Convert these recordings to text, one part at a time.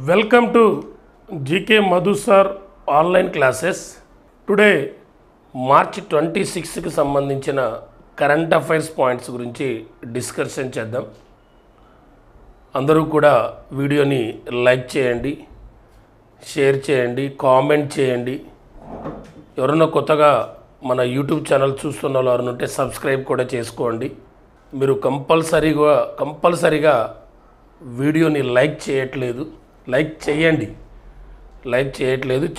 Welcome to GK Madhu sir online classes. Today March 26కి సంబంధించిన current affairs points గురించి discussion చేద్దాం. అందరూ కూడా వీడియోని లైక్ చేయండి, షేర్ చేయండి, కామెంట్ చేయండి. ఎవరైనా కొత్తగా మన యూట్యూబ్ ఛానల్ చూస్తున్న వాళ్ళు ఉంటే సబ్స్క్రైబ్ కూడా చేసుకోండి. మీరు కంపల్సరీగా వీడియోని లైక్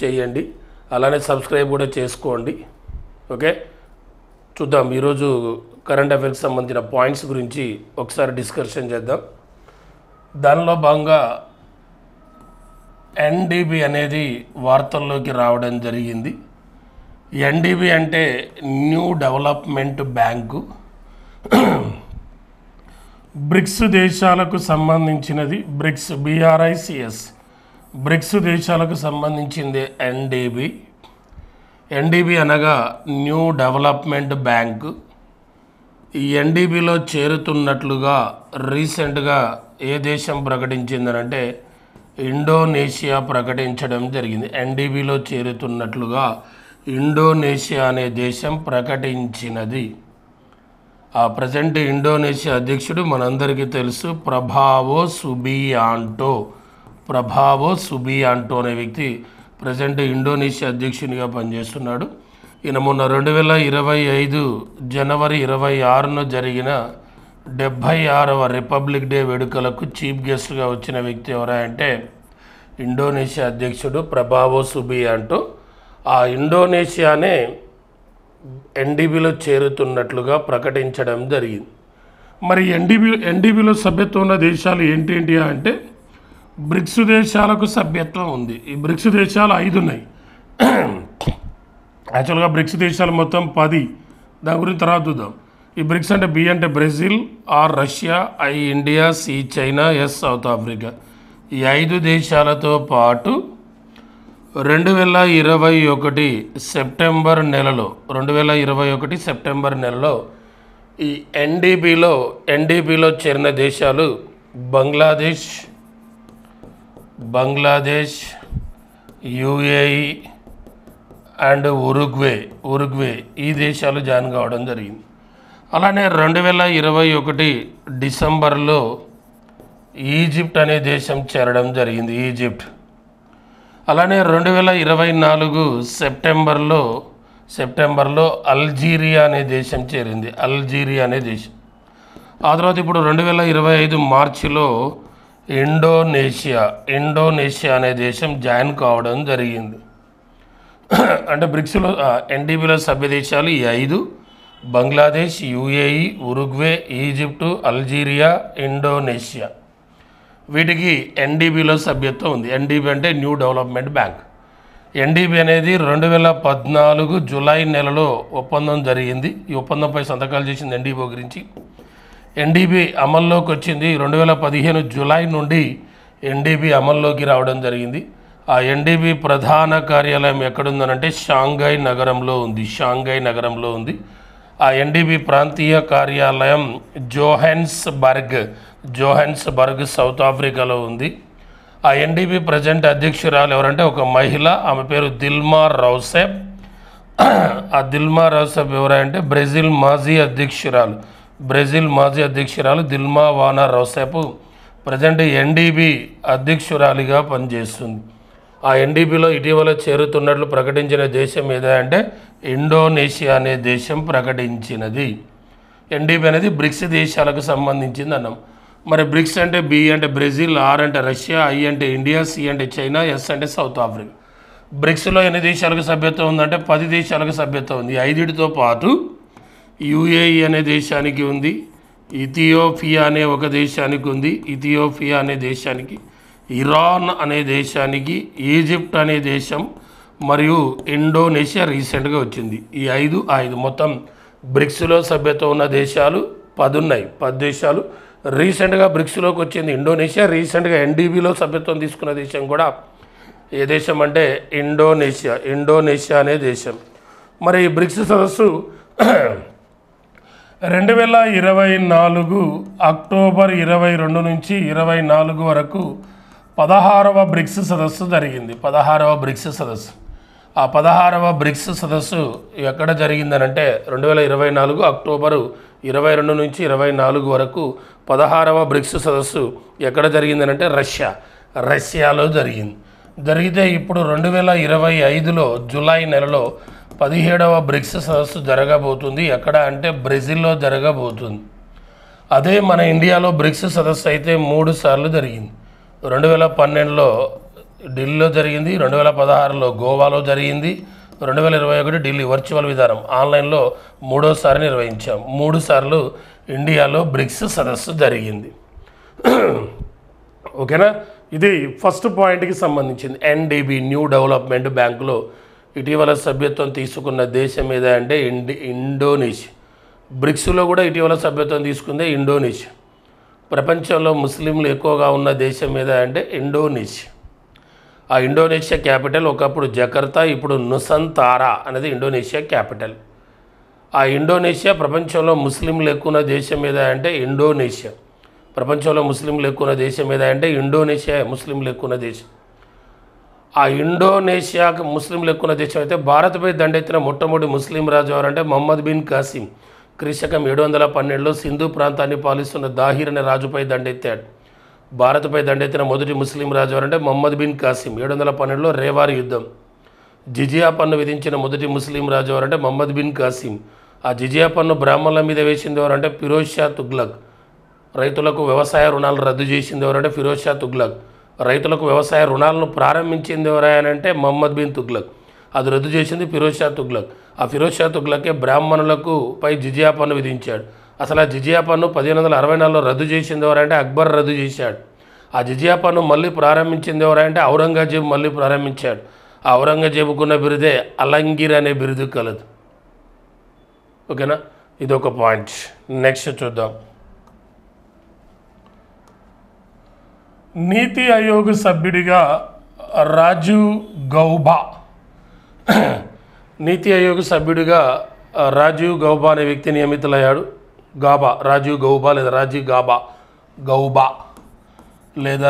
చేయండి, అలానే సబ్స్క్రైబ్ కూడా చేసుకోండి. ఓకే, చూద్దాం ఈరోజు కరెంట్ అఫైర్స్కి సంబంధించిన పాయింట్స్ గురించి ఒకసారి డిస్కషన్ చేద్దాం. దానిలో భాగంగా ఎన్డీబీ అనేది వార్తల్లోకి రావడం జరిగింది. ఎన్డీబీ అంటే న్యూ డెవలప్మెంట్ బ్యాంకు. బ్రిక్స్ దేశాలకు సంబంధించినది. BRICS బ్రిక్స్ దేశాలకు సంబంధించింది ఎన్డీబీ అనగా న్యూ డెవలప్మెంట్ బ్యాంకు. ఈ ఎన్డీబీలో చేరుతున్నట్లుగా రీసెంట్గా ఏ దేశం ప్రకటించిందనంటే ఇండోనేషియా ప్రకటించడం జరిగింది. ఎన్డీబీలో చేరుతున్నట్లుగా ఇండోనేషియా అనే దేశం ప్రకటించినది. ఆ ప్రజెంట్ ఇండోనేషియా అధ్యక్షుడు మనందరికీ తెలుసు, ప్రభావో సుబియాంటో అనే వ్యక్తి ప్రజెంట్ ఇండోనేషియా అధ్యక్షునిగా పనిచేస్తున్నాడు. ఈయన మొన్న 2025 జనవరి 26న జరిగిన 76వ రిపబ్లిక్ డే వేడుకలకు చీఫ్ గెస్ట్గా వచ్చిన వ్యక్తి ఎవరంటే ఇండోనేషియా అధ్యక్షుడు ప్రభావో సుబియాంటో. ఆ ఇండోనేషియానే ఎన్డీబీలో చేరుతున్నట్లుగా ప్రకటించడం జరిగింది. మరి ఎన్డీబీలో సభ్యత్వం ఉన్న దేశాలు ఏంటి అంటే బ్రిక్స్ దేశాలకు సభ్యత్వం ఉంది. ఈ బ్రిక్స్ దేశాలు 5 ఉన్నాయి. యాక్చువల్గా బ్రిక్స్ దేశాలు మొత్తం 10. దాని గురించి తర్వాత చూద్దాం. ఈ బ్రిక్స్ అంటే B అంటే Brazil, R Russia, I India, C China, S south Africa. ఈ 5 దేశాలతో పాటు 2021 సెప్టెంబర్ నెలలో ఈ ఎన్డీబీలో చేరిన దేశాలు బంగ్లాదేశ్, UAE అండ్ ఉరుగ్వే ఈ దేశాలు జాయిన్ కావడం జరిగింది. అలానే 2021 డిసెంబర్లో ఈజిప్ట్ అనే దేశం చేరడం జరిగింది, ఈజిప్ట్. అలానే 2024 సెప్టెంబర్లో అల్జీరియా అనే దేశం చేరింది, అల్జీరియా అనే దేశం. ఆ తర్వాత ఇప్పుడు 2025 మార్చిలో ఇండోనేషియా అనే దేశం జాయిన్ కావడం జరిగింది. అంటే బ్రిక్స్లో ఎన్డీబీలో సభ్య దేశాలు ఈ 5: Bangladesh, UAE, Uruguay, Egypt, Algeria, Indonesia. వీటికి ఎన్డీబీలో సభ్యత్వం ఉంది. ఎన్డీబీ అంటే న్యూ డెవలప్మెంట్ బ్యాంక్. ఎన్డీబీ అనేది 2014 జూలై నెలలో ఒప్పందం జరిగింది. ఈ ఒప్పందంపై సంతకాలు చేసింది ఎన్డీబీ గురించి. ఎన్డీబీ అమల్లోకి వచ్చింది 2015 జూలై నుండి ఎన్డీబీ అమల్లోకి రావడం జరిగింది. ఆ ఎన్డీబీ ప్రధాన కార్యాలయం ఎక్కడుందనంటే షాంఘై నగరంలో ఉంది. ఆ ఎన్డీబీ ప్రాంతీయ కార్యాలయం జోహెన్స్బర్గ్ సౌత్ ఆఫ్రికాలో ఉంది. ఆ ఎన్డీబీ ప్రజెంట్ అధ్యక్షురాలు ఎవరంటే ఒక మహిళ, ఆమె పేరు దిల్మా రౌసెఫ్. ఆ దిల్మా రౌసెఫ్ ఎవరంటే బ్రెజిల్ మాజీ అధ్యక్షురాలు దిల్మా వానా రౌసెఫ్ ప్రజెంట్ ఎన్డీబీ అధ్యక్షురాలిగా పనిచేస్తుంది. ఆ ఎన్డీబీలో ఇటీవల చేరుతున్నట్లు ప్రకటించిన దేశం ఏదంటే ఇండోనేషియా అనే దేశం ప్రకటించినది. ఎన్డీబీ అనేది బ్రిక్స్ దేశాలకు సంబంధించింది అన్నాం. మరి బ్రిక్స్ అంటే B అంటే బ్రెజిల్, R అంటే రష్యా, I అంటే ఇండియా, C అంటే చైనా, S అంటే సౌత్ ఆఫ్రికా. బ్రిక్స్లో ఎన్ని దేశాలకు సభ్యత్వం ఉందంటే 10 దేశాలకు సభ్యత్వం ఉంది. 5తో పాటు UAE అనే దేశానికి ఉంది, ఇథియోపియా అనే ఒక దేశానికి ఉంది, ఇరాన్ అనే దేశానికి, ఈజిప్ట్ అనే దేశం మరియు ఇండోనేషియా రీసెంట్గా వచ్చింది. ఈ 5 మొత్తం బ్రిక్స్లో సభ్యత్వం ఉన్న దేశాలు 10 ఉన్నాయి. 10 దేశాలు. రీసెంట్గా బ్రిక్స్లోకి వచ్చింది ఇండోనేషియా. రీసెంట్గా ఎన్డీబీలో సభ్యత్వం తీసుకున్న దేశం కూడా ఏ దేశం అంటే ఇండోనేషియా అనే దేశం. మరి ఈ బ్రిక్స్ సదస్సు 2024 అక్టోబర్ 22 నుంచి 24 వరకు 16వ బ్రిక్స్ సదస్సు జరిగింది. 16వ బ్రిక్స్ సదస్సు. ఆ 16వ బ్రిక్స్ సదస్సు ఎక్కడ జరిగిందనంటే 2024 అక్టోబరు 22 నుంచి 24 వరకు 16వ బ్రిక్స్ సదస్సు ఎక్కడ జరిగిందనంటే రష్యాలో జరిగింది. జరిగితే ఇప్పుడు 2025లో జూలై నెలలో 17వ బ్రిక్స్ సదస్సు జరగబోతుంది. ఎక్కడ అంటే బ్రెజిల్లో జరగబోతుంది. అదే మన ఇండియాలో బ్రిక్స్ సదస్సు అయితే 3 సార్లు జరిగింది. 2012లో ఢిల్లీలో జరిగింది, 2016లో గోవాలో జరిగింది, 2021 ఢిల్లీ వర్చువల్ విధానం ఆన్లైన్లో 3వ నిర్వహించాం. 3 సార్లు ఇండియాలో బ్రిక్స్ సదస్సు జరిగింది. ఓకేనా? ఇది ఫస్ట్ పాయింట్కి సంబంధించింది. ఎన్డీబీ న్యూ డెవలప్మెంట్ బ్యాంకులో ఇటీవల సభ్యత్వం తీసుకున్న దేశం ఏదా అంటే ఇండోనేషియా. బ్రిక్స్లో కూడా ఇటీవల సభ్యత్వం తీసుకుందే ఇండోనేషియా. ప్రపంచంలో ముస్లింలు ఎక్కువగా ఉన్న దేశం ఏదా అంటే ఇండోనేషియా. ఆ ఇండోనేషియా క్యాపిటల్ ఒకప్పుడు జకర్తా, ఇప్పుడు నుసంతారా అనేది ఇండోనేషియా క్యాపిటల్. ఆ ఇండోనేషియా ప్రపంచంలో ముస్లింలు ఎక్కువ ఉన్న దేశం ఏదా అంటే ఇండోనేషియా. ప్రపంచంలో ముస్లింలు ఎక్కువ ఉన్న దేశం ఏదా అంటే ఇండోనేషియా ముస్లింలు ఎక్కువ ఉన్న దేశం. ఆ ఇండోనేషియాకు ముస్లింలు ఎక్కువ ఉన్న దేశం అయితే భారత్పై దండెత్తిన మొట్టమొదటి ముస్లిం రాజు ఎవరంటే మొహమ్మద్ బిన్ కాసిం. క్రీశకం 712లో సింధు ప్రాంతాన్ని పాలిస్తున్న దాహిర్ అనే రాజుపై దండెత్తాడు. భారత్పై దండెత్తిన మొదటి ముస్లిం రాజు ఎవరంటే మొహమ్మద్ బిన్ కాసిం. 712లో రేవార్ యుద్ధం. జిజియా పన్ను విధించిన మొదటి ముస్లిం రాజు ఎవరంటే మొహమ్మద్ బిన్ కాసిం. ఆ జిజియా పన్ను బ్రాహ్మణుల మీద వేసింది ఎవరంటే ఫిరోజ్ షా తుగ్లక్. రైతులకు వ్యవసాయ రుణాలు రద్దు చేసింది ఎవరంటే ఫిరోజ్ షా తుగ్లక్. రైతులకు వ్యవసాయ రుణాలను ప్రారంభించింది ఎవరైనా మొహమ్మద్ బిన్ తుగ్లక్. అది రద్దు చేసింది ఫిరోజ్ షా తుగ్లక్. ఆ ఫిరోజ్ షా తుగ్లకే బ్రాహ్మణులకు పై జిజియా పన్ను విధించాడు. అసలు ఆ జిజియా పన్ను 1564లో రద్దు చేసింది ఎవరంటే అక్బర్ రద్దు చేశాడు. ఆ జిజియా పన్ను మళ్ళీ ప్రారంభించింది ఎవరంటే ఔరంగజేబు మళ్ళీ ప్రారంభించాడు. ఆ ఔరంగజేబుకున్న బిరుదే అలంగిర్ అనే బిరుదు కలదు. ఓకేనా? ఇది ఒక పాయింట్. నెక్స్ట్ చూద్దాం. నీతి ఆయోగ్ సభ్యుడిగా రాజీవ్ గౌబా. నీతి ఆయోగ్ సభ్యుడిగా రాజీవ్ గౌబా అనే వ్యక్తి నియమితులయ్యాడు. రాజీవ్ గౌబా లేదా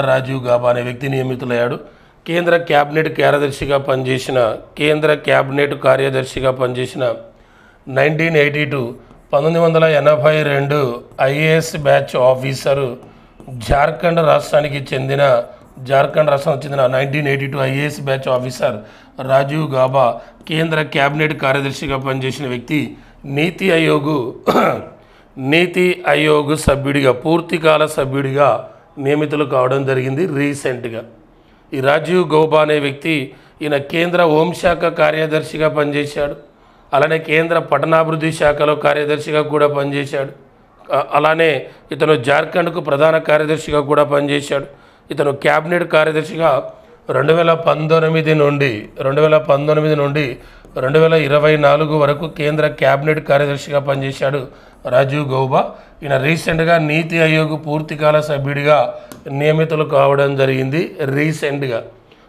రాజీవ్ గాబా అనే వ్యక్తి నియమితులయ్యాడు. కేంద్ర క్యాబినెట్ కార్యదర్శిగా పనిచేసిన 1982 ఐఏఎస్ బ్యాచ్ ఆఫీసరు. జార్ఖండ్ రాష్ట్రానికి చెందిన 1982 IAS batch officer Rajiv Gauba కేంద్ర క్యాబినెట్ కార్యదర్శిగా పనిచేసిన వ్యక్తి. నీతి ఆయోగ్ సభ్యుడిగా పూర్తికాల సభ్యుడిగా నియమితులు కావడం జరిగింది రీసెంట్గా. ఈ రాజీవ్ గౌబా అనే వ్యక్తి ఈయన కేంద్ర హోంశాఖ కార్యదర్శిగా పనిచేశాడు. అలానే కేంద్ర పట్టణాభివృద్ధి శాఖలో కార్యదర్శిగా కూడా పనిచేశాడు. అలానే ఇతను జార్ఖండ్కు ప్రధాన కార్యదర్శిగా కూడా పనిచేశాడు. ఇతను క్యాబినెట్ కార్యదర్శిగా 2019 నుండి 2024 వరకు కేంద్ర క్యాబినెట్ కార్యదర్శిగా పనిచేశాడు రాజీవ్ గౌబా. ఈయన రీసెంట్గా నీతి ఆయోగ్ పూర్తికాల సభ్యుడిగా నియమితులు కావడం జరిగింది. రీసెంట్గా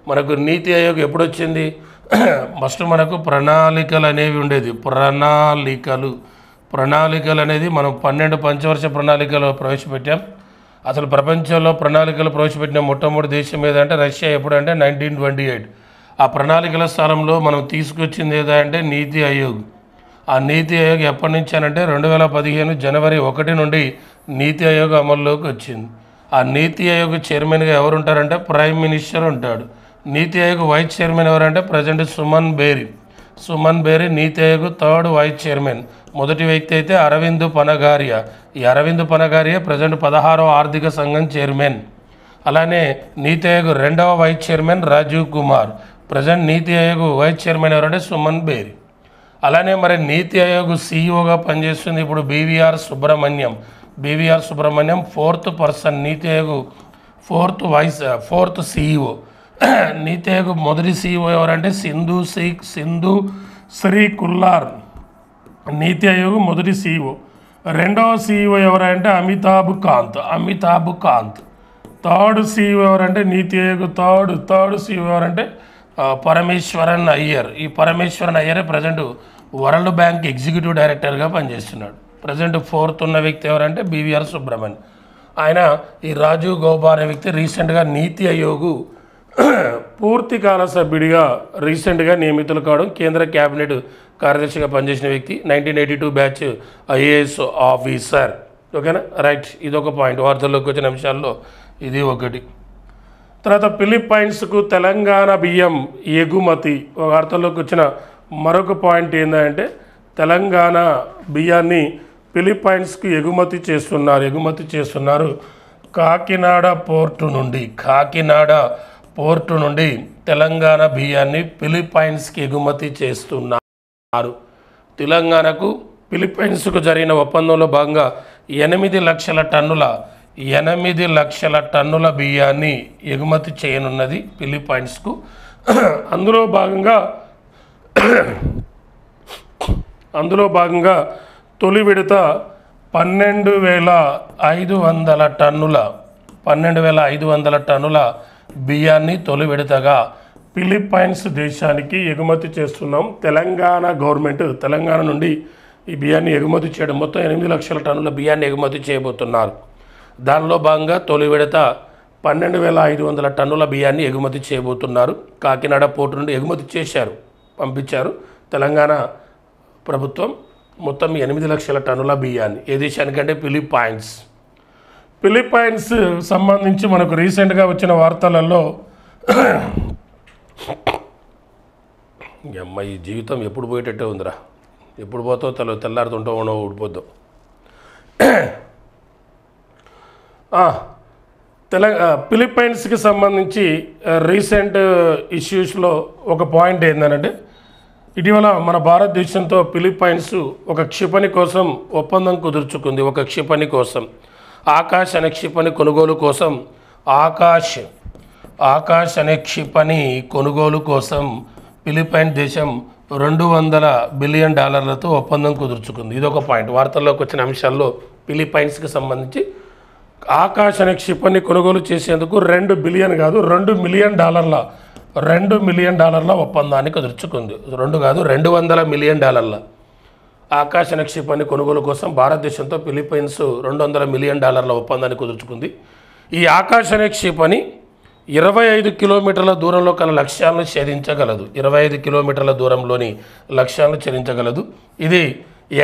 మనకు నీతి ఆయోగ్ ఎప్పుడు వచ్చింది? ఫస్ట్ మనకు ప్రణాళికలు అనేవి ఉండేది. ప్రణాళికలు అనేది మనం 12 పంచవర్ష ప్రణాళికలు ప్రవేశపెట్టాం. అసలు ప్రపంచంలో ప్రణాళికలు ప్రవేశపెట్టిన మొట్టమొదటి దేశం ఏదంటే రష్యా. ఎప్పుడంటే 1928. ఆ ప్రణాళికల స్థానంలో మనం తీసుకొచ్చింది ఏదంటే నీతి ఆయోగ్. ఆ నీతి ఆయోగ్ ఎప్పటి నుంచి అంటే 2015 జనవరి 1 నుండి నీతి ఆయోగ్ అమల్లోకి వచ్చింది. ఆ నీతి ఆయోగ్ చైర్మన్గా ఎవరు ఉంటారంటే ప్రైమ్ మినిస్టర్ ఉంటాడు. నీతి ఆయోగ్ వైస్ చైర్మన్ ఎవరంటే ప్రజెంట్ సుమన్ బేరీ నీతి ఆయోగ్ 3rd వైస్ చైర్మన్. మొదటి వ్యక్తి అయితే అరవింద్ పనగారియా. ఈ అరవింద్ పనగారియా ప్రజెంట్ 16వ ఆర్థిక సంఘం చైర్మన్. అలానే నీతి ఆయోగ్ 2వ vice chairman Rajiv Kumar. Present Niti Aayog vice chairman ఎవరంటే సుమన్ బేరీ. అలానే మరి నీతి ఆయోగ్ సీఈఓగా పనిచేస్తుంది ఇప్పుడు బీవీఆర్ సుబ్రహ్మణ్యం. 4th person. నీతి ఆయోగ్ 4th సీఈఓ. నీతి ఆయోగ్ మొదటి సీఈఓ ఎవరంటే సింధు శ్రీ కుల్లార్. నీతి ఆయోగ్ మొదటి సీఈఓ. 2వ సీఈఓ ఎవరంటే అమితాబ్ కాంత్. 3rd సీఈఓ ఎవరంటే నీతి ఆయోగ్ థర్డ్ సీఈఓ ఎవరంటే పరమేశ్వరన్ అయ్యర్. ఈ పరమేశ్వరన్ అయ్యరే ప్రజెంట్ వరల్డ్ బ్యాంక్ ఎగ్జిక్యూటివ్ డైరెక్టర్గా పనిచేస్తున్నాడు. ప్రజెంట్ 4th ఉన్న వ్యక్తి ఎవరంటే బీవీఆర్ సుబ్రహ్మణ్యం. ఆయన ఈ రాజీవ్ గౌబా అనే వ్యక్తి రీసెంట్గా నీతి ఆయోగ్ పూర్తికాల సభ్యుడిగా రీసెంట్గా నియమితులు కావడం, కేంద్ర క్యాబినెట్ కార్యదర్శిగా పనిచేసిన వ్యక్తి, 1982 బ్యాచ్ ఐఏఎస్ ఆఫీసర్. ఓకేనా, రైట్. ఇదొక పాయింట్, వార్తల్లోకి వచ్చిన అంశాల్లో ఇది ఒకటి. తర్వాత ఫిలిప్పైన్స్కు తెలంగాణ బియ్యం ఎగుమతి, ఒక వార్తల్లోకి వచ్చిన మరొక పాయింట్ ఏంటంటే తెలంగాణ బియ్యాన్ని ఫిలిప్పైన్స్కు ఎగుమతి చేస్తున్నారు. కాకినాడ పోర్టు నుండి తెలంగాణ బియ్యాన్ని ఫిలిప్పైన్స్కి ఎగుమతి చేస్తున్నారు. తెలంగాణకు ఫిలిప్పైన్స్కు జరిగిన ఒప్పందంలో భాగంగా 8 లక్షల టన్నుల బియ్యాన్ని ఎగుమతి చేయనున్నది ఫిలిప్పైన్స్కు. అందులో భాగంగా తొలి విడత 12,500 టన్నుల బియ్యాన్ని తొలి విడతగా ఫిలిప్పైన్స్ దేశానికి ఎగుమతి చేస్తున్నాం. తెలంగాణ గవర్నమెంట్ తెలంగాణ నుండి ఈ బియ్యాన్ని ఎగుమతి చేయడం, మొత్తం 8 లక్షల టన్నుల బియ్యాన్ని ఎగుమతి చేయబోతున్నారు. దానిలో భాగంగా తొలి విడత 12,500 టన్నుల బియ్యాన్ని ఎగుమతి చేయబోతున్నారు. కాకినాడ పోర్టు నుండి ఎగుమతి పంపించారు తెలంగాణ ప్రభుత్వం మొత్తం 8 లక్షల టన్నుల బియ్యాన్ని. ఏ దేశానికంటే ఫిలిప్పైన్స్ సంబంధించి మనకు రీసెంట్గా వచ్చిన వార్తలలో ఈ జీవితం ఎప్పుడు పోయేటట్టే ఉందిరా, ఎప్పుడు పోతావు తెల్లారుతుంటావు ఊడిపోద్దాం. ఫిలిప్పైన్స్కి సంబంధించి రీసెంట్ ఇష్యూస్లో ఒక పాయింట్ ఏంటంటే ఇటీవల మన భారతదేశంతో ఫిలిప్పైన్స్ ఒక క్షిపణి కోసం ఒప్పందం కుదుర్చుకుంది. ఒక క్షిపణి కోసం, ఆకాశ్ అనే క్షిపణి కొనుగోలు కోసం, ఆకాశ్ అనే క్షిపణి కొనుగోలు కోసం ఫిలిప్పైన్ దేశం $200 బిలియన్ ఒప్పందం కుదుర్చుకుంది. ఇదొక పాయింట్. వార్తల్లోకి వచ్చిన అంశాల్లో ఫిలిప్పైన్స్కి సంబంధించి ఆకాశ్ అనే క్షిపణి కొనుగోలు చేసేందుకు $2 బిలియన్ కాదు $2 మిలియన్ ఒప్పందాన్ని కుదుర్చుకుంది. 2 కాదు $200 మిలియన్. ఆకాశ్ అనే క్షిపణి కొనుగోలు కోసం భారతదేశంతో ఫిలిప్పైన్స్ $200 మిలియన్ ఒప్పందాన్ని కుదుర్చుకుంది. ఈ ఆకాశ్ అనే క్షిపణి 25 కిలోమీటర్ల దూరంలో కల లక్ష్యాలను ఛేదించగలదు. 25 కిలోమీటర్ల దూరంలోని లక్ష్యాలను ఛేదించగలదు. ఇది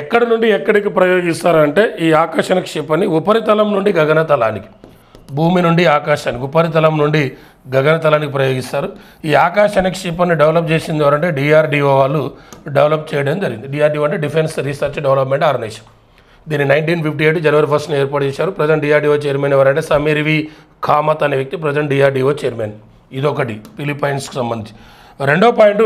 ఎక్కడి నుండి ఎక్కడికి ప్రయోగిస్తారంటే ఈ ఆకాశ క్షిపణి ఉపరితలం నుండి గగనతలానికి, భూమి నుండి ఆకాశానికి, ఉపరితలం నుండి గగనతలానికి ప్రయోగిస్తారు. ఈ ఆకాశ క్షిపణిని డెవలప్ చేసింది ఎవరంటే DRDO వాళ్ళు డెవలప్ చేయడం జరిగింది. DRDO అంటే డిఫెన్స్ రీసెర్చ్ డెవలప్మెంట్ ఆర్గనైజేషన్. దీన్ని 1958 జనవరి 1 ఏర్పాటు చేశారు. ప్రజెంట్ DRDO చైర్మన్ ఎవరంటే సమీర్ వి కామత్ అనే వ్యక్తి ప్రజెంట్ DRDO చైర్మన్. ఇదొకటి ఫిలిప్పైన్స్కి సంబంధించి. రెండో పాయింట్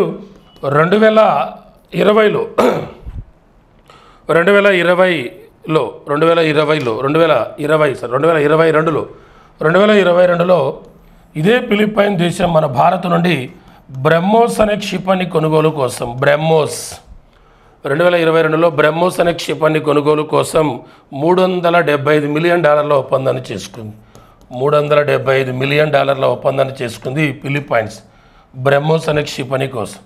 2022లో ఇదే ఫిలిప్పైన్ దేశం మన భారత్ నుండి బ్రహ్మోస్ అనే క్షిపణి కొనుగోలు కోసం 2022లో బ్రహ్మోస్ అనే క్షిపణి కొనుగోలు కోసం $375 మిలియన్ ఒప్పందాన్ని చేసుకుంది. $375 మిలియన్ ఒప్పందాన్ని చేసుకుంది ఫిలిప్పైన్స్ బ్రహ్మోస్ అనే క్షిపణి కోసం.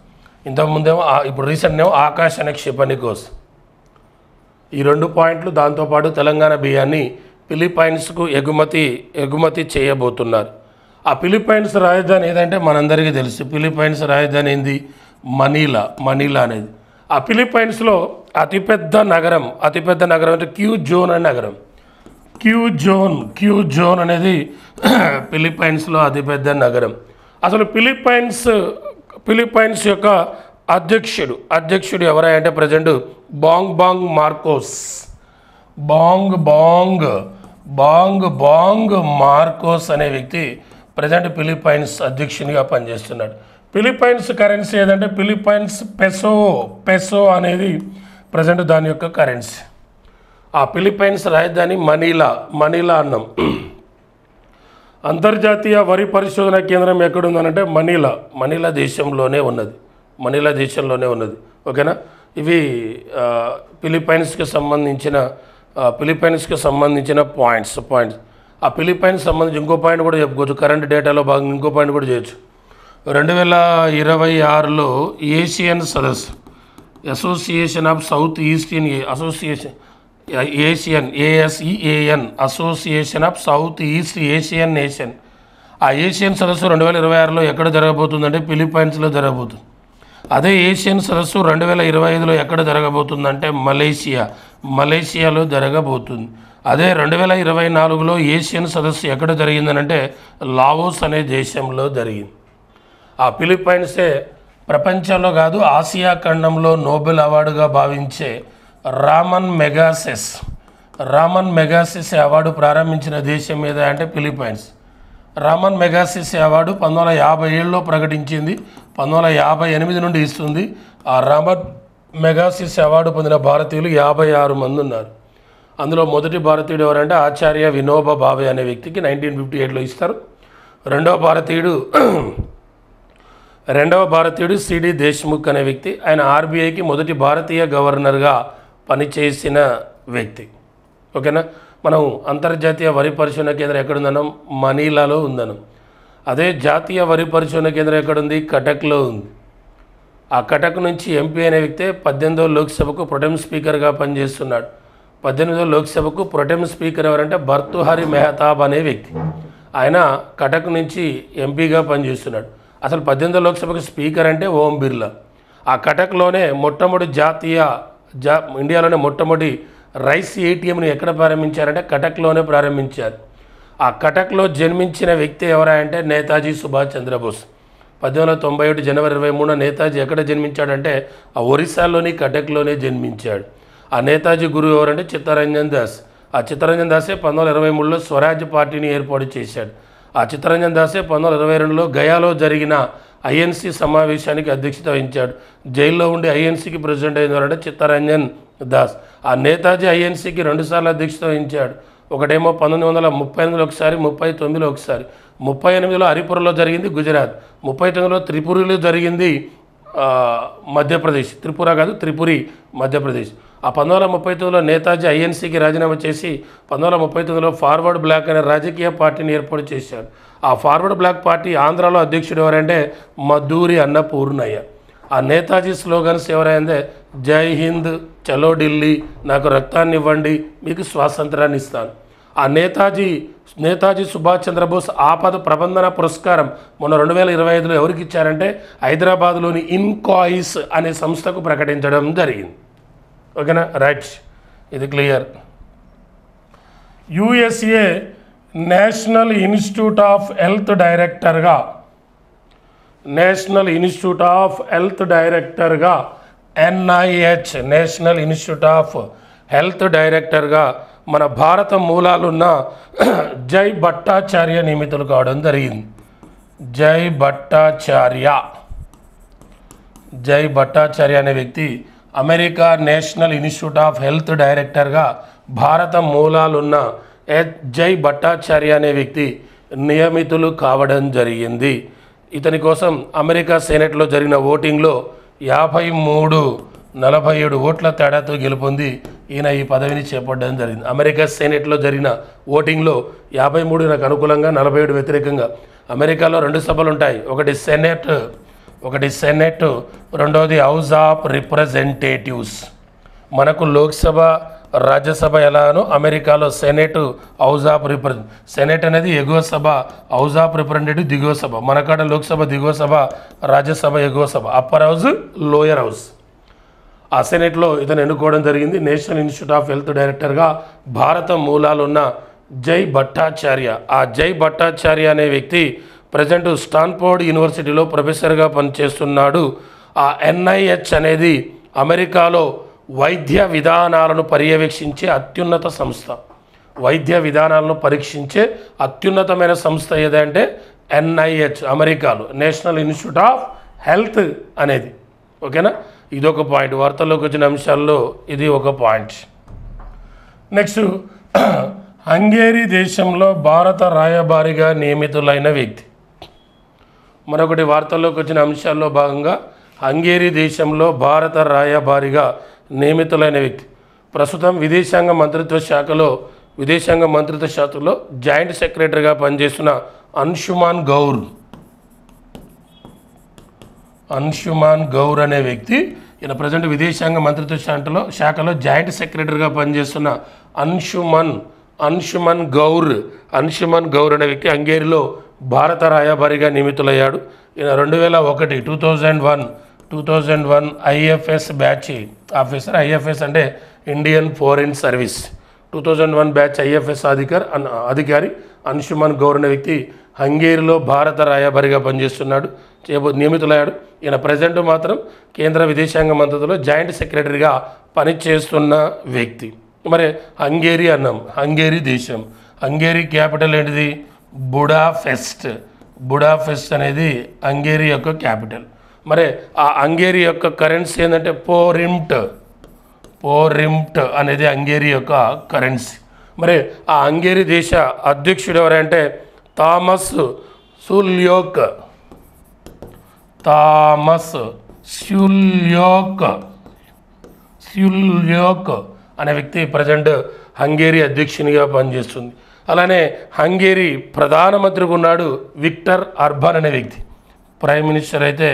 ఇంతకుముందేమో ఇప్పుడు రీసెంట్ ఏమో ఆకాశ్ అనే క్షిపణి కోసం. ఈ 2 పాయింట్లు. దాంతోపాటు తెలంగాణ బియ్యాన్ని ఫిలిప్పైన్స్కు ఎగుమతి చేయబోతున్నారు. ఆ ఫిలిప్పైన్స్ రాజధాని ఏదంటే మనందరికీ తెలుసు. ఫిలిప్పైన్స్ రాజధాని ఏంది? మనీలా అనేది. ఆ ఫిలిప్పైన్స్లో అతిపెద్ద నగరం అంటే క్యూజోన్ అనే నగరం. క్యూజోన్ అనేది ఫిలిప్పైన్స్లో అతిపెద్ద నగరం. అసలు ఫిలిప్పైన్స్ యొక్క అధ్యక్షుడు ఎవరంటే ప్రజెంట్ బాంగ్ మార్కోస్ అనే వ్యక్తి ప్రజెంట్ ఫిలిప్పైన్స్ అధ్యక్షునిగా పనిచేస్తున్నాడు. ఫిలిప్పైన్స్ కరెన్సీ ఏదంటే ఫిలిప్పైన్స్ పెసో అనేది ప్రజెంట్ దాని యొక్క కరెన్సీ. ఆ ఫిలిప్పైన్స్ రాజధాని మనీలా అన్నాం. అంతర్జాతీయ వరి పరిశోధన కేంద్రం ఎక్కడుందనంటే మనీలా దేశంలోనే ఉన్నది. ఓకేనా. ఇవి ఫిలిప్పైన్స్కి సంబంధించిన పాయింట్స్. ఆ ఫిలిప్పైన్స్ సంబంధించి ఇంకో పాయింట్ కూడా చెప్పుకోవచ్చు. కరెంట్ డేటాలో భాగంగా ఇంకో పాయింట్ కూడా చేయొచ్చు. 2026లో ఏషియన్ సదస్సు, association of south east Asian ASEAN association of south east Asian nation. ఆ ఏషియన్ సదస్సు 2026లో ఎక్కడ జరగబోతుందంటే ఫిలిప్పైన్స్లో జరగబోతుంది. అదే ఏషియన్ సదస్సు 2025లో ఎక్కడ జరగబోతుందంటే మలేషియాలో జరగబోతుంది. అదే 2024లో ఏషియన్ సదస్సు ఎక్కడ జరిగిందనంటే లావోస్ అనే దేశంలో జరిగింది. ఆ ఫిలిప్పైన్సే ప్రపంచంలో కాదు ఆసియా ఖండంలో నోబెల్ అవార్డుగా భావించే రామన్ మెగాసెస్ అవార్డు ప్రారంభించిన దేశం మీద అంటే ఫిలిప్పైన్స్. రామన్ మెగాసెస్ అవార్డు 1957లో ప్రకటించింది, 1958 నుండి ఇస్తుంది. ఆ రామన్ మెగాసెస్ అవార్డు పొందిన భారతీయులు 56 మంది ఉన్నారు. అందులో మొదటి భారతీయుడు ఎవరంటే ఆచార్య వినోబా భావే అనే వ్యక్తికి 1958లో ఇస్తారు. రెండవ భారతీయుడు సిడి దేశ్ముఖ్ అనే వ్యక్తి. ఆయన RBIకి మొదటి భారతీయ గవర్నర్గా పనిచేసిన వ్యక్తి. ఓకేనా. మనం అంతర్జాతీయ వరి పరిశోధన కేంద్రం ఎక్కడుందన్నాం? మనీలాలో ఉందన్నాం. అదే జాతీయ వరి పరిశోధన కేంద్రం ఎక్కడుంది? కటక్లో ఉంది. ఆ కటక్ నుంచి MP అనే వ్యక్తి 18వ లోక్సభకు ప్రొటెం స్పీకర్గా పనిచేస్తున్నాడు. 18వ లోక్సభకు ప్రొటెం స్పీకర్ ఎవరంటే భర్తృహరి మెహతాబ్ అనే వ్యక్తి. ఆయన కటక్ నుంచి ఎంపీగా పనిచేస్తున్నాడు. అసలు 18వ లోక్సభకు స్పీకర్ అంటే ఓం బిర్లా. ఆ కటక్లోనే ఇండియాలోనే మొట్టమొదటి రైస్ ATMని ఎక్కడ ప్రారంభించారంటే కటక్లోనే ప్రారంభించారు. ఆ కటక్లో జన్మించిన వ్యక్తి ఎవరంటే నేతాజీ సుభాష్ చంద్రబోస్. 1891 జనవరి 23 నేతాజీ ఎక్కడ జన్మించాడంటే ఆ ఒరిస్సాలోని కటక్లోనే జన్మించాడు. ఆ నేతాజీ గురువు ఎవరంటే చిత్తరంజన్ దాస్. ఆ చిత్తరంజన్ దాసే 1923లో స్వరాజ్య పార్టీని ఏర్పాటు చేశాడు. ఆ చిత్తరంజన్ దాసే 1922లో గయాలో జరిగిన INC సమావేశానికి అధ్యక్షత వహించాడు. జైల్లో ఉండి INCకి ప్రెసిడెంట్ అయినవారంటే చిత్తరంజన్ దాస్. ఆ నేతాజీ INCకి 2 సార్లు అధ్యక్షత వహించాడు. ఒకటేమో 1938లో ఒకసారి, 39లో ఒకసారి. 38లో హరిపురలో జరిగింది గుజరాత్, 39లో త్రిపురిలో జరిగింది మధ్యప్రదేశ్. త్రిపురి మధ్యప్రదేశ్. ఆ 1939లో నేతాజీ INCకి రాజీనామా చేసి 1939లో ఫార్వర్డ్ బ్లాక్ అనే రాజకీయ పార్టీని ఏర్పాటు చేశాడు. ఆ ఫార్వర్డ్ బ్లాక్ పార్టీ ఆంధ్రాలో అధ్యక్షుడు ఎవరంటే మద్దూరి అన్నపూర్ణయ్య. ఆ నేతాజీ స్లోగన్స్ ఎవరైందే జై హింద్, చలో ఢిల్లీ, నాకు రక్తాన్ని ఇవ్వండి, మీకు స్వాతంత్రాన్ని ఇస్తాను. ఆ నేతాజీ సుభాష్ చంద్రబోస్ ఆపద ప్రబంధన పురస్కారం మొన్న 2025లో ఎవరికి ఇచ్చారంటే హైదరాబాద్లోని ఇన్కాయిస్ అనే సంస్థకు ప్రకటించడం జరిగింది. ఓకేనా, రైట్, ఇది clear. USA national institute of health డైరెక్టర్గా NIH national institute of health డైరెక్టర్గా మన భారత మూలాలున్న జై భట్టాచార్య నియమితులు కావడం జరిగింది. జై భట్టాచార్య అనే వ్యక్తి America national institute of health డైరెక్టర్గా భారత మూలాలున్న జై భట్టాచార్య అనే వ్యక్తి నియమితులు కావడం జరిగింది. ఇతని కోసం అమెరికా సెనెట్లో జరిగిన ఓటింగ్లో 53-47 ఓట్ల తేడాతో గెలుపొంది ఈయన ఈ పదవిని చేపట్టడం జరిగింది. అమెరికా సెనెట్లో జరిగిన ఓటింగ్లో 53 నాకు అనుకూలంగా, 47 వ్యతిరేకంగా. అమెరికాలో 2 సభలు ఉంటాయి, ఒకటి సెనెట్, రెండవది హౌస్ ఆఫ్ రిప్రజెంటేటివ్స్. మనకు లోక్సభ, రాజ్యసభ ఎలానో అమెరికాలో సెనెట్ అనేది ఎగువ సభ, హౌస్ ఆఫ్ రిప్రజెంటేటివ్ దిగువ సభ. మనకాడ లోక్సభ దిగువ సభ, రాజ్యసభ ఎగువ సభ, అప్పర్ హౌస్, లోయర్ హౌస్. ఆ సెనెట్లో ఇతను ఎన్నుకోవడం జరిగింది. నేషనల్ ఇన్స్టిట్యూట్ ఆఫ్ హెల్త్ డైరెక్టర్గా భారత మూలాలున్న జై భట్టాచార్య. ఆ జై భట్టాచార్య అనే వ్యక్తి ప్రజెంట్ స్టాన్ఫోర్డ్ యూనివర్సిటీలో ప్రొఫెసర్గా పనిచేస్తున్నాడు. ఆ NIH అనేది అమెరికాలో వైద్య విధానాలను పర్యవేక్షించే అత్యున్నత సంస్థ. వైద్య విధానాలను పరీక్షించే అత్యున్నతమైన సంస్థ ఏదంటే NIH, అమెరికాలో నేషనల్ ఇన్స్టిట్యూట్ ఆఫ్ హెల్త్ అనేది. ఓకేనా, ఇదొక పాయింట్. వార్తల్లోకి వచ్చిన అంశాల్లో ఇది ఒక పాయింట్. నెక్స్ట్, హంగేరీ దేశంలో భారత రాయబారిగా నియమితులైన వ్యక్తి. మరొకటి వార్తల్లోకి వచ్చిన అంశాల్లో భాగంగా హంగేరీ దేశంలో భారత రాయబారిగా నియమితులైన వ్యక్తి ప్రస్తుతం విదేశాంగ మంత్రిత్వ శాఖలో జాయింట్ సెక్రటరీగా పనిచేస్తున్న అంశుమాన్ గౌర్ అనే వ్యక్తి ఈయన ప్రజెంట్ విదేశాంగ మంత్రిత్వ శాఖలో జాయింట్ సెక్రటరీగా పనిచేస్తున్న అన్షుమన్ గౌర్ అనే వ్యక్తి హంగేరీలో భారత రాయబారిగా నియమితులయ్యాడు. ఈయన 2001 ఐఎఫ్ఎస్ బ్యాచ్ ఆఫీసర్. ఐఎఫ్ఎస్ అంటే Indian foreign service. 2001 batch IFS అధికారి అన్షుమన్ గౌర్ అనే వ్యక్తి హంగేరీలో భారత రాయబారిగా పనిచేస్తున్నాడు, నియమితులయ్యాడు. ఈయన ప్రజెంట్ మాత్రం కేంద్ర విదేశాంగ మంత్రిత్వలో జాయింట్ సెక్రటరీగా పనిచేస్తున్న వ్యక్తి. మరి హంగేరీ అన్నాం, హంగేరీ దేశం. హంగేరీ క్యాపిటల్ ఏంటిది? బుడాపెస్ట్ అనేది హంగేరీ యొక్క క్యాపిటల్. మరి ఆ హంగేరీ యొక్క కరెన్సీ ఏంటంటే పోరింట్ అనేది హంగేరీ యొక్క కరెన్సీ. మరి ఆ హంగేరీ దేశ అధ్యక్షుడు ఎవరంటే థామస్ స్యూల్యోక్ అనే వ్యక్తి ప్రజెంట్ హంగేరీ అధ్యక్షునిగా పనిచేస్తుంది. అలానే హంగేరీ ప్రధానమంత్రిగా ఉన్నాడు విక్టర్ అర్బన్ అనే వ్యక్తి. ప్రైమ్ మినిస్టర్ అయితే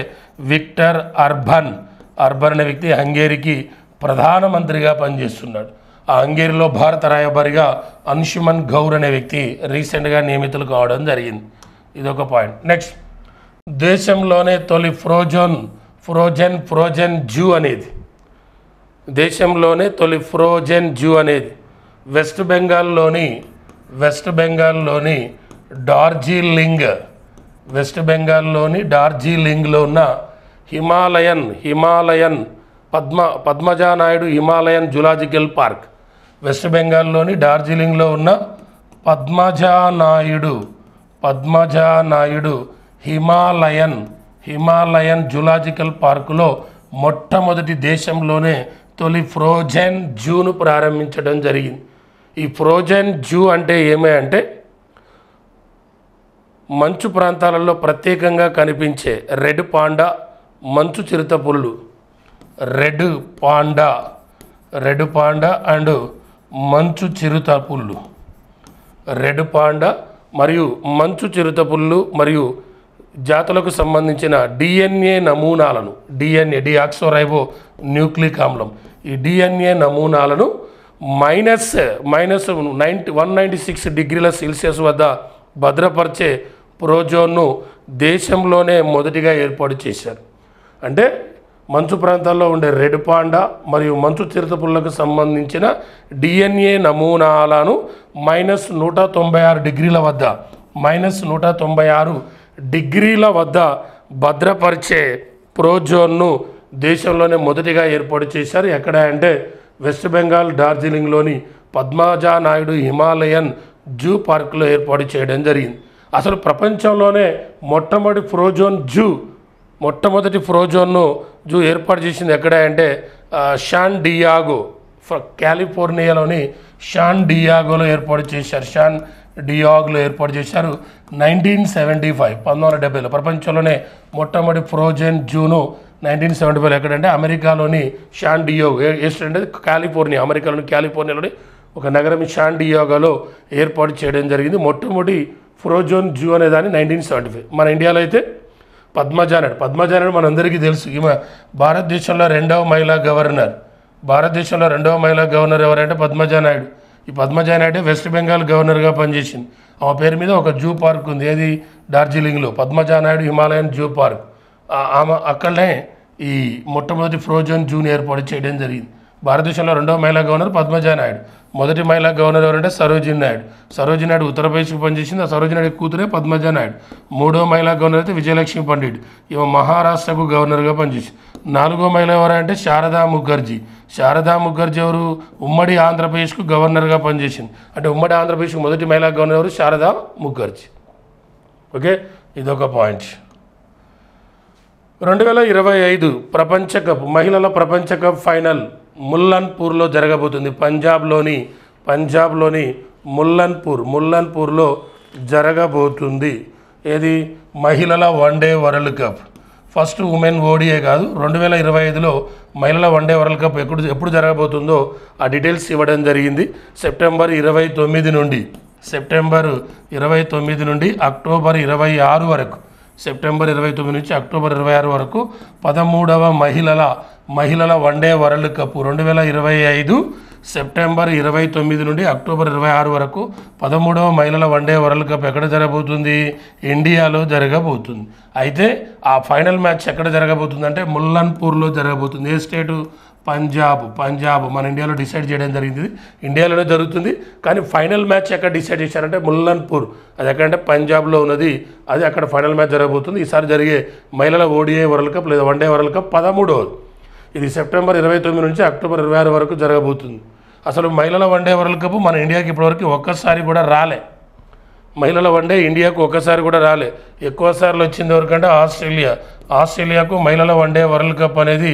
విక్టర్ అర్బన్ అనే వ్యక్తి హంగేరీకి ప్రధానమంత్రిగా పనిచేస్తున్నాడు. ఆ హంగేరీలో భారత రాయబారిగా అన్షుమన్ గౌర్ అనే వ్యక్తి రీసెంట్గా నియమితులు కావడం జరిగింది. ఇదొక పాయింట్. నెక్స్ట్, దేశంలోనే తొలి ఫ్రోజన్ జూ అనేది వెస్ట్ బెంగాల్లోని డార్జిలింగ్లో ఉన్న Himalayan Padmaja Naidu Himalayan zoological park. West బెంగాల్లోని డార్జిలింగ్లో ఉన్న పద్మజానాయుడు హిమాలయన్ జూలాజికల్ పార్కులో మొట్టమొదటి దేశంలోనే తొలి ఫ్రోజన్ జూను ప్రారంభించడం జరిగింది. ఈ ఫ్రోజన్ జూ అంటే ఏమంటే మంచు ప్రాంతాలలో ప్రత్యేకంగా కనిపించే రెడ్ పాండా మంచు చిరుతపుళ్ళు, రెడ్ పాండా అండ్ మంచు చిరుతపుళ్ళు, రెడ్ పాండా మరియు మంచు చిరుతపుళ్ళు మరియు జాతులకు సంబంధించిన డిఎన్ఏ నమూనాలను, డిఆక్సోరైబో న్యూక్లిక్ ఆమ్లం, ఈ డిఎన్ఏ నమూనాలను -196 డిగ్రీల సెల్సియస్ వద్ద భద్రపరిచే ప్రోజోన్ను దేశంలోనే మొదటిగా ఏర్పాటు చేశారు. అంటే మంచు ప్రాంతాల్లో ఉండే రెడ్ పాండా మరియు మంచు చిరుతపుళ్ళకు సంబంధించిన డిఎన్ఏ నమూనాలను -196 డిగ్రీల వద్ద భద్రపరిచే ప్రోజోన్ను దేశంలోనే మొదటిగా ఏర్పాటు చేశారు. ఎక్కడ అంటే west Bengal డార్జిలింగ్లోని Padmaja Naidu Himalayan zoo పార్కులో ఏర్పాటు చేయడం జరిగింది. అసలు ప్రపంచంలోనే మొట్టమొదటి ఫ్రోజోన్ను జూ ఏర్పాటు చేసింది ఎక్కడ అంటే కాలిఫోర్నియాలోని షాన్ డియాగోలో ఏర్పాటు చేశారు. 1970లో ప్రపంచంలోనే మొట్టమొదటి ఫ్రోజన్ జూను 1975 ఎక్కడంటే అమెరికాలోని షాన్ డియాగో, అంటే అమెరికాలోని కాలిఫోర్నియాలోని ఒక నగరం షాన్ డియాగోలో ఏర్పాటు చేయడం జరిగింది. మొట్టమొదటి ఫ్రోజన్ జూ అనే దాన్ని 1975. మన ఇండియాలో అయితే పద్మజానాయుడు మనందరికీ తెలుసు. ఈమె భారతదేశంలో రెండవ మహిళా గవర్నర్ ఎవరంటే పద్మజానాయుడు. ఈ పద్మజానాయుడు వెస్ట్ బెంగాల్ గవర్నర్గా పనిచేసింది. ఆమె పేరు మీద ఒక జూ పార్క్ ఉంది, ఏది డార్జిలింగ్లో పద్మజానాయుడు హిమాలయన్ జూ పార్క్. ఆమె అక్కడనే ఈ మొట్టమొదటి ఫ్రోజన్ జూని ఏర్పాటు చేయడం జరిగింది. భారతదేశంలో రెండవ మహిళా గవర్నర్ పద్మజానాయుడు. మొదటి మహిళా గవర్నర్ ఎవరంటే సరోజినీ నాయుడు ఉత్తరప్రదేశ్కి పనిచేసింది. ఆ సరోజినీ నాయుడు కూతురే పద్మజానాయుడు. మూడవ మహిళా గవర్నర్ అయితే విజయలక్ష్మి పండిట్, ఈమె మహారాష్ట్రకు గవర్నర్గా పనిచేసింది. నాలుగో మహిళ ఎవరంటే శారదా ముఖర్జీ ఎవరు ఉమ్మడి ఆంధ్రప్రదేశ్కు గవర్నర్గా పనిచేసింది. అంటే ఉమ్మడి ఆంధ్రప్రదేశ్కు మొదటి మహిళా గవర్నర్ ఎవరు? శారదా ముఖర్జీ. ఓకే, ఇదొక పాయింట్. 2025 ప్రపంచ కప్ మహిళల ప్రపంచ కప్ ఫైనల్ ముల్లన్పూర్లో జరగబోతుంది. పంజాబ్లోని ముల్లన్పూర్లో జరగబోతుంది. ఏది? మహిళల one day world cup. First women ఓడిఏ కాదు, 2025లో మహిళల వన్డే వరల్డ్ కప్ ఎప్పుడు జరగబోతుందో ఆ డీటెయిల్స్ ఇవ్వడం జరిగింది. సెప్టెంబర్ 29 నుండి అక్టోబర్ 26 వరకు సెప్టెంబర్ 29 నుంచి అక్టోబర్ 26 వరకు 13వ మహిళల వన్డే వరల్డ్ కప్ 2025 సెప్టెంబర్ 29 నుండి అక్టోబర్ 26 వరకు 13వ మహిళల వన్డే వరల్డ్ కప్ ఎక్కడ జరగబోతుంది? ఇండియాలో జరగబోతుంది. అయితే ఆ ఫైనల్ మ్యాచ్ ఎక్కడ జరగబోతుంది అంటే ముల్లన్పూర్లో జరగబోతుంది. ఏ స్టేటు? పంజాబ్ మన ఇండియాలో డిసైడ్ చేయడం జరిగింది. ఇండియాలోనే జరుగుతుంది, కానీ ఫైనల్ మ్యాచ్ ఎక్కడ డిసైడ్ చేశారంటే ముల్లన్పూర్. అది ఎక్కడంటే పంజాబ్లో ఉన్నది. అది అక్కడ ఫైనల్ మ్యాచ్ జరగబోతుంది. ఈసారి జరిగే మహిళల ఓడిఐ వరల్డ్ కప్ లేదా వన్డే వరల్డ్ కప్ 13వది. ఇది సెప్టెంబర్ 29 నుంచి అక్టోబర్ 26 వరకు జరగబోతుంది. అసలు మహిళల వన్డే వరల్డ్ కప్ మన ఇండియాకి ఇప్పటివరకు ఒక్కసారి కూడా రాలే. మహిళల వన్డే ఇండియాకు ఒక్కసారి కూడా రాలే. ఎక్కువ సార్లు వచ్చింది ఎవరికంటే ఆస్ట్రేలియాకు మహిళల వన్డే వరల్డ్ కప్ అనేది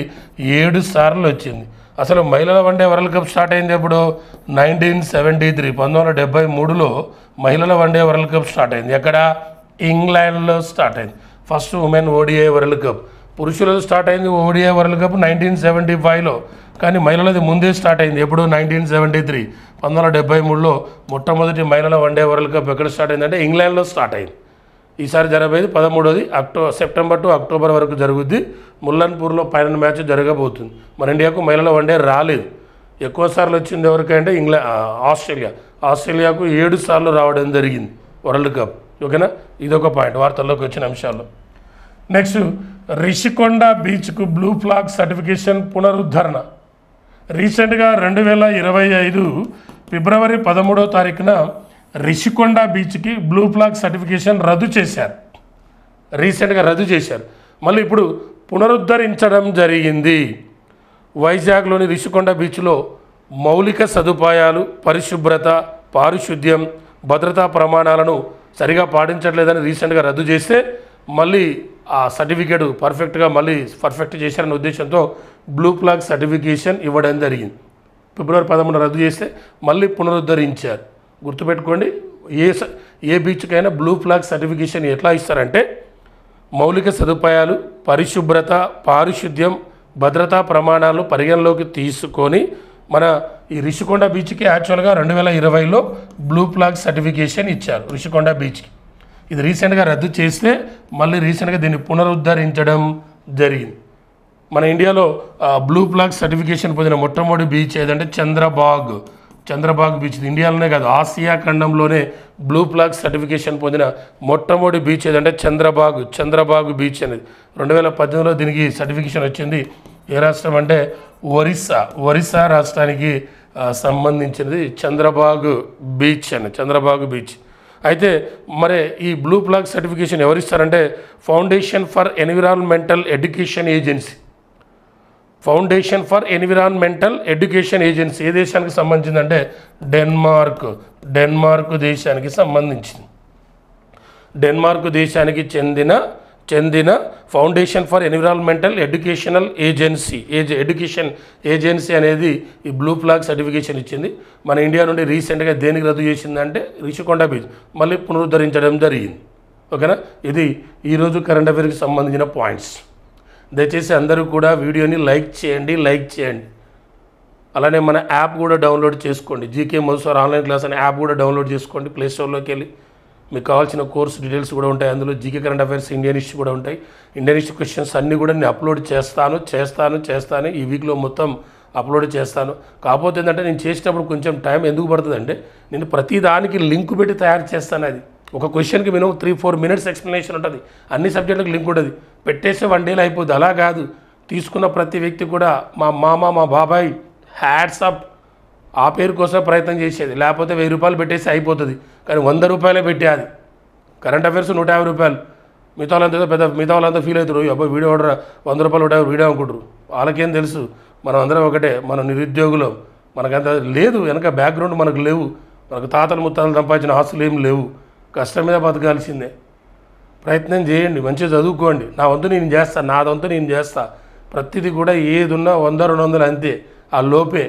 7 సార్లు వచ్చింది. అసలు మహిళల వన్డే వరల్డ్ కప్ స్టార్ట్ అయింది ఎప్పుడు? 1973 1973లో మహిళల వన్డే వరల్డ్ కప్ స్టార్ట్ అయింది. ఎక్కడ? ఇంగ్లాండ్లో స్టార్ట్ అయింది. First women ODI world cup. పురుషులది స్టార్ట్ అయింది ఓడిఐ వరల్డ్ కప్ 1975లో, కానీ మహిళలది ముందే స్టార్ట్ అయింది. ఎప్పుడు? 1973 1973లో మొట్టమొదటి మహిళల వన్డే వరల్డ్ కప్ ఎక్కడ స్టార్ట్ అయిందంటే ఇంగ్లాండ్లో స్టార్ట్ అయింది. ఈసారి జరగబోయేది 13వది సెప్టెంబర్ టు అక్టోబర్ వరకు జరుగుద్ది. ముల్లన్పూర్లో ఫైనల్ మ్యాచ్ జరగబోతుంది. మన ఇండియాకు మహిళల వన్డే రాలేదు. ఎక్కువ సార్లు వచ్చింది ఎవరికంటే ఆస్ట్రేలియాకు 7 సార్లు రావడం జరిగింది వరల్డ్ కప్. ఓకేనా? ఇదొక పాయింట్ వార్తల్లోకి వచ్చిన అంశాల్లో. నెక్స్ట్, రిషికొండ బీచ్కు బ్లూ ఫ్లాగ్ సర్టిఫికేషన్ పునరుద్ధరణ. రీసెంట్గా 2025 ఫిబ్రవరి 13వ తారీఖున రిషికొండ బీచ్కి బ్లూ ఫ్లాగ్ సర్టిఫికేషన్ రద్దు చేశారు. మళ్ళీ ఇప్పుడు పునరుద్ధరించడం జరిగింది. వైజాగ్లోని రిషికొండ బీచ్లో మౌలిక సదుపాయాలు, పరిశుభ్రత, పారిశుద్ధ్యం, భద్రతా ప్రమాణాలను సరిగా పాటించట్లేదని రీసెంట్గా రద్దు చేస్తే మళ్ళీ ఆ సర్టిఫికేట్ పర్ఫెక్ట్ చేశారనే ఉద్దేశంతో బ్లూ ఫ్లాగ్ సర్టిఫికేషన్ ఇవ్వడం జరిగింది. ఫిబ్రవరి 13 రద్దు చేస్తే మళ్ళీ పునరుద్ధరించారు. గుర్తుపెట్టుకోండి, ఏ బీచ్కైనా బ్లూ ఫ్లాగ్ సర్టిఫికేషన్ ఎట్లా ఇస్తారంటే మౌలిక సదుపాయాలు, పరిశుభ్రత, పారిశుద్ధ్యం, భద్రతా ప్రమాణాలను పరిగణలోకి తీసుకొని మన ఈ రిషికొండ బీచ్కి యాక్చువల్గా 2020లో బ్లూ ఫ్లాగ్ సర్టిఫికేషన్ ఇచ్చారు రిషికొండ బీచ్కి. ఇది రీసెంట్గా రద్దు చేస్తే మళ్ళీ రీసెంట్గా దీన్ని పునరుద్ధరించడం జరిగింది. మన ఇండియాలో బ్లూ ఫ్లాగ్ సర్టిఫికేషన్ పొందిన మొట్టమొదటి బీచ్ ఏదంటే చంద్రబాగ్ బీచ్. ఇండియాలోనే కాదు, ఆసియా ఖండంలోనే బ్లూ ఫ్లాగ్ సర్టిఫికేషన్ పొందిన మొట్టమొదటి బీచ్ ఏదంటే చంద్రబాగ్ బీచ్ అనేది 2018లో దీనికి సర్టిఫికేషన్ వచ్చింది. ఏ రాష్ట్రం అంటే ఒరిస్సా రాష్ట్రానికి సంబంధించినది చంద్రబాగ్ బీచ్. అయితే మరి ఈ బ్లూ ఫ్లాగ్ సర్టిఫికేషన్ ఎవరిస్తారంటే foundation for environmental education agency. ఏ దేశానికి సంబంధించిందంటే డెన్మార్క్ దేశానికి సంబంధించింది. డెన్మార్క్ దేశానికి చెందిన foundation for environmental education agency అనేది ఈ బ్లూ ఫ్లాగ్ సర్టిఫికేషన్ ఇచ్చింది. మన ఇండియా నుండి రీసెంట్గా దేనికి రద్దు చేసిందంటే రిషికొండ బీచ్ మళ్ళీ పునరుద్ధరించడం జరిగింది. ఓకేనా? ఇది ఈరోజు కరెంట్ అఫైర్కి సంబంధించిన పాయింట్స్. దయచేసి అందరూ కూడా వీడియోని లైక్ చేయండి. అలానే మన యాప్ కూడా డౌన్లోడ్ చేసుకోండి. జీకే మధుసార్ ఆన్లైన్ క్లాస్ అనే యాప్ కూడా డౌన్లోడ్ చేసుకోండి. ప్లే స్టోర్లోకి వెళ్ళి మీకు కావాల్సిన కోర్స్ డీటెయిల్స్ కూడా ఉంటాయి. అందులో GK current affairs, Indian history కూడా ఉంటాయి. ఇండియన్ హిస్టరీ క్వశ్చన్స్ అన్నీ కూడా నేను అప్లోడ్ చేస్తాను. ఈ వీక్లో మొత్తం అప్లోడ్ చేస్తాను. కాకపోతే ఏంటంటే నేను చేసేటప్పుడు కొంచెం టైం ఎందుకు పడుతుందంటే నేను ప్రతి దానికి లింక్ పెట్టి తయారు చేస్తాను. అది ఒక క్వశ్చన్కి మినిమం 3-4 మినిట్స్ ఎక్స్ప్లెనేషన్ ఉంటుంది. అన్ని సబ్జెక్టులకు లింక్ ఉంటుంది. పెట్టేస్తే 1 డేలో అయిపోద్ది. అలా కాదు, తీసుకున్న ప్రతి వ్యక్తి కూడా మా మామ, మా బాబాయ్ హ్యాట్సప్ ఆ పేరు కోసం ప్రయత్నం చేసేది. లేకపోతే 1000 రూపాయలు పెట్టేసి అయిపోతుంది. కానీ 100 రూపాయలే పెట్టేది. కరెంట్ అఫైర్స్ 150 రూపాయలు. మిగతా వాళ్ళంతా ఫీల్ అవుతారు, అబ్బాయి వీడియో ఆర్డర్ 100 రూపాయలు 150 వీడియో అనుకుంటారు. వాళ్ళకేం తెలుసు, మనం అందరం ఒకటే. మన నిరుద్యోగులు, మనకంత లేదు, వెనక బ్యాక్గ్రౌండ్ మనకు లేవు. మనకు తాతలు ముత్తాలు సంపాదించిన ఆస్తులు ఏం లేవు. కష్టం మీద బతకాల్సిందే. ప్రయత్నం చేయండి, మంచిగా చదువుకోండి. నా వంతు నేను చేస్తా. ప్రతిదీ కూడా ఏది ఉన్నా 100-200 అంతే. ఆ లోపే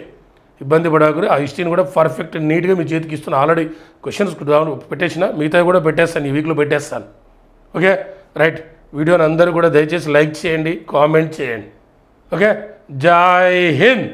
ఇబ్బంది పడకూడదు. ఆ హిస్టరీని కూడా పర్ఫెక్ట్ నీట్గా మీ చేతికి ఇస్తున్నా. ఆల్రెడీ క్వశ్చన్స్ పెట్టేసిన, మిగతా కూడా పెట్టేస్తాను, ఈ వీక్లో పెట్టేస్తాను. Okay, right. వీడియోని అందరూ కూడా దయచేసి లైక్ చేయండి, కామెంట్ చేయండి. ఓకే, జై హింద్.